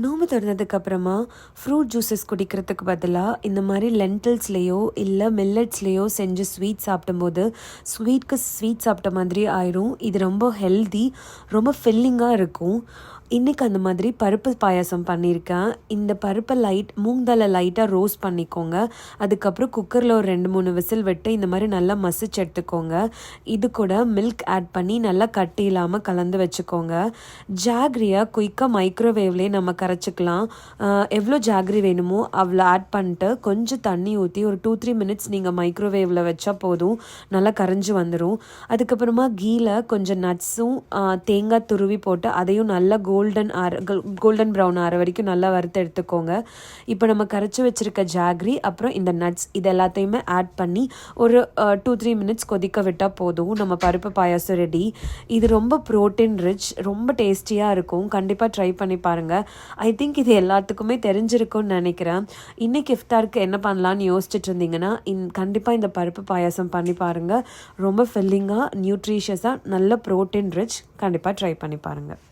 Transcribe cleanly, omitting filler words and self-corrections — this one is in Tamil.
நோம்பு திறந்ததுக்கப்புறமா ஃப்ரூட் ஜூஸஸ் குடிக்கிறதுக்கு பதிலாக இந்த மாதிரி லென்டில்ஸ்லேயோ இல்லை மில்லட்ஸ்லேயோ செஞ்சு ஸ்வீட் சாப்பிடும்போது ஸ்வீட் சாப்பிட்ட மாதிரி ஆயிரும். இது ரொம்ப ஹெல்தி, ரொம்ப ஃபில்லிங்காக இருக்கும். இன்றைக்கி அந்த மாதிரி பருப்பு பாயாசம் பண்ணியிருக்கேன். இந்த பருப்பை மூங்காலை லைட்டாக ரோஸ்ட் பண்ணிக்கோங்க. அதுக்கப்புறம் குக்கரில் ஒரு 2-3 விசில் விட்டு இந்த மாதிரி நல்லா மசிச்சு எடுத்துக்கோங்க. இது கூட மில்க் ஆட் பண்ணி நல்லா கட்டி இல்லாமல் கலந்து வச்சுக்கோங்க. ஜாக்ரியை குயிக்காக மைக்ரோவேவ்லேயே நம்ம கரைச்சிக்கலாம். எவ்வளோ ஜாக்ரி வேணுமோ அவ்வளோ ஆட் பண்ணிட்டு கொஞ்சம் தண்ணி ஊற்றி ஒரு 2-3 மினிட்ஸ் நீங்கள் மைக்ரோவேவில் வச்சா போதும், நல்லா கரைஞ்சி வந்துடும். அதுக்கப்புறமா கீயில் கொஞ்சம் நட்ஸும் தேங்காய் துருவி போட்டு அதையும் நல்லா கோல்டன் ப்ரௌன் ஆற வரைக்கும் நல்லா வறுத்து எடுத்துக்கோங்க. இப்போ நம்ம கரைச்சி வச்சுருக்க ஜாக்ரி அப்புறம் இந்த நட்ஸ் இது எல்லாத்தையுமே ஆட் பண்ணி ஒரு 2-3 மினிட்ஸ் கொதிக்க விட்டால் போதும், நம்ம பருப்பு பாயாசம் ரெடி. இது ரொம்ப ப்ரோட்டீன் ரிச், ரொம்ப டேஸ்டியாக இருக்கும். கண்டிப்பாக ட்ரை பண்ணி பாருங்கள். ஐ திங்க் இது எல்லாத்துக்குமே தெரிஞ்சிருக்கும்னு நினைக்கிறேன். இன்றைக்கி இஃப்தாருக்கு என்ன பண்ணலான்னு யோசிச்சுட்டு இருந்தீங்கன்னா கண்டிப்பாக இந்த பருப்பு பாயாசம் பண்ணி பாருங்கள். ரொம்ப ஃபில்லிங்காக, நியூட்ரிஷியஸாக, நல்ல ப்ரோட்டீன் ரிச். கண்டிப்பாக ட்ரை பண்ணி பாருங்கள்.